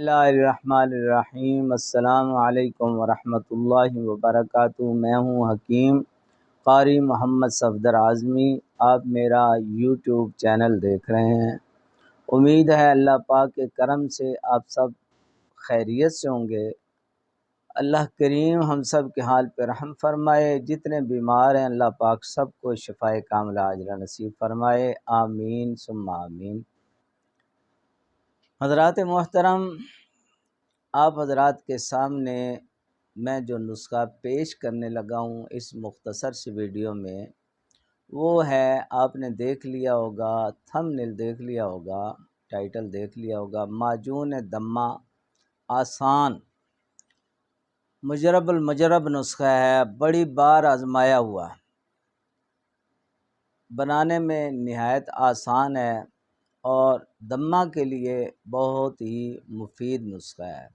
اللہ الرحمن الرحیم۔ السلام علیکم ورحمۃ اللہ وبرکاتہ۔ میں ہوں حکیم قاری محمد صفدر اعظمی۔ آپ میرا یوٹیوب چینل دیکھ رہے ہیں۔ امید ہے اللہ پاک کے کرم سے آپ سب خیریت سے ہوں گے۔ اللہ کریم ہم سب کے حال پہ رحم فرمائے۔ جتنے بیمار ہیں اللہ پاک سب کو شفائے کاملہ عاجلہ نصیب فرمائے، آمین ثم آمین۔ حضرات محترم، آپ حضرات کے سامنے میں جو نسخہ پیش کرنے لگا ہوں اس مختصر سی ویڈیو میں، وہ ہے، آپ نے دیکھ لیا ہوگا، تھمبنیل دیکھ لیا ہوگا، ٹائٹل دیکھ لیا ہوگا، معجون دمہ آسان مجرب المجرب نسخہ ہے، بڑی بار آزمایا ہوا، بنانے میں نہایت آسان ہے اور دمہ کے لیے بہت ہی مفید نسخہ ہے،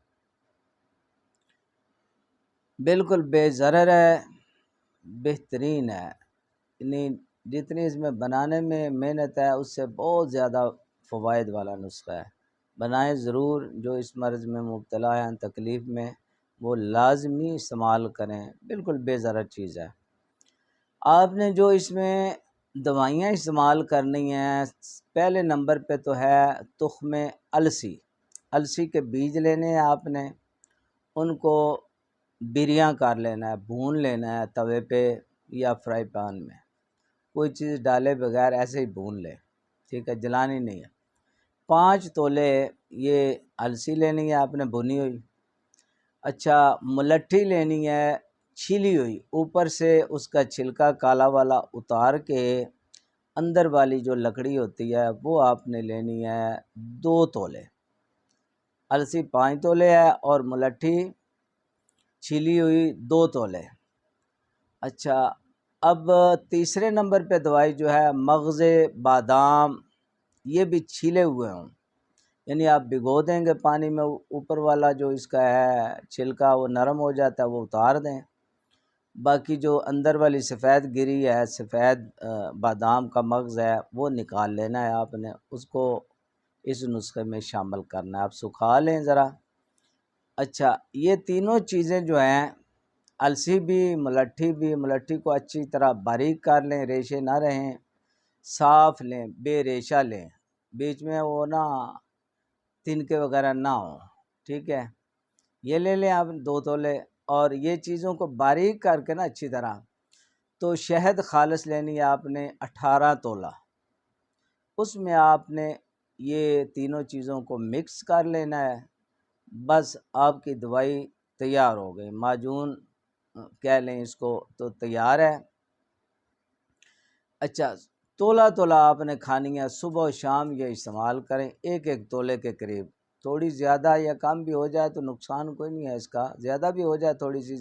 بالکل بے ضرر ہے، بہترین ہے، یعنی جتنی اس میں بنانے میں محنت ہے اس سے بہت زیادہ فوائد والا نسخہ ہے۔ بنائیں ضرور، جو اس مرض میں مبتلا ہیں، تکلیف میں، وہ لازمی استعمال کریں، بالکل بے ضرر چیز ہے۔ آپ نے جو اس میں دوائیاں استعمال کرنی ہیں، پہلے نمبر پہ تو ہے تخم السی۔ السی کے بیج لینے ہیں، آپ نے ان کو بریاں کر لینا ہے، بھون لینا ہے توے پہ یا فرائی پین میں، کوئی چیز ڈالے بغیر ایسے ہی بھون لے، ٹھیک ہے، جلانی نہیں ہے۔ 5 تولے یہ السی لینی ہے آپ نے بھنی ہوئی۔ اچھا، ملٹھی لینی ہے چھیلی ہوئی، اوپر سے اس کا چھلکا کالا والا اتار کے اندر والی جو لکڑی ہوتی ہے وہ آپ نے لینی ہے 2 تولے۔ السی 5 تولے ہے اور ملٹھی چھیلی ہوئی 2 تولے۔ اچھا، اب تیسرے نمبر پہ دوائی جو ہے مغز بادام، یہ بھی چھیلے ہوئے ہوں، یعنی آپ بھگو دیں گے پانی میں، اوپر والا جو اس کا ہے چھلکا وہ نرم ہو جاتا ہے، وہ اتار دیں، باقی جو اندر والی سفید گری ہے، سفید بادام کا مغز ہے، وہ نکال لینا ہے آپ نے، اس کو اس نسخے میں شامل کرنا ہے، آپ سکھا لیں ذرا۔ اچھا، یہ تینوں چیزیں جو ہیں، السی بھی ملٹھی کو اچھی طرح باریک کر لیں، ریشے نہ رہیں، صاف لیں، بے ریشہ لیں، بیچ میں وہ نہ تنکے وغیرہ نہ ہوں، ٹھیک ہے، یہ لے لیں آپ 2 تولے۔ اور یہ چیزوں کو باریک کر کے نا اچھی طرح، تو شہد خالص لینی ہے آپ نے 18 تولہ، اس میں آپ نے یہ تینوں چیزوں کو مکس کر لینا ہے، بس آپ کی دوائی تیار ہو گئی، معجون کہہ لیں اس کو، تو تیار ہے۔ اچھا، تولہ آپ نے کھانی ہے، صبح و شام یہ استعمال کریں، 1 تولے کے قریب، تھوڑی زیادہ یا کم بھی ہو جائے تو نقصان کوئی نہیں ہے اس کا، زیادہ بھی ہو جائے تھوڑی سی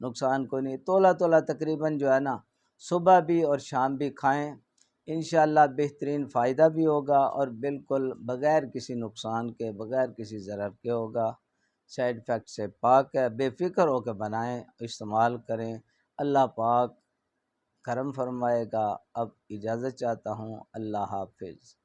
نقصان کوئی نہیں، تولہ تقریباً جو ہے نا صبح بھی اور شام بھی کھائیں، انشاءاللہ بہترین فائدہ بھی ہوگا اور بالکل بغیر کسی نقصان کے، بغیر کسی ضرر کے ہوگا، سائیڈ ایفیکٹ سے پاک ہے، بے فکر ہو کے بنائیں، استعمال کریں، اللہ پاک کرم فرمائے گا۔ اب اجازت چاہتا ہوں، اللہ حافظ۔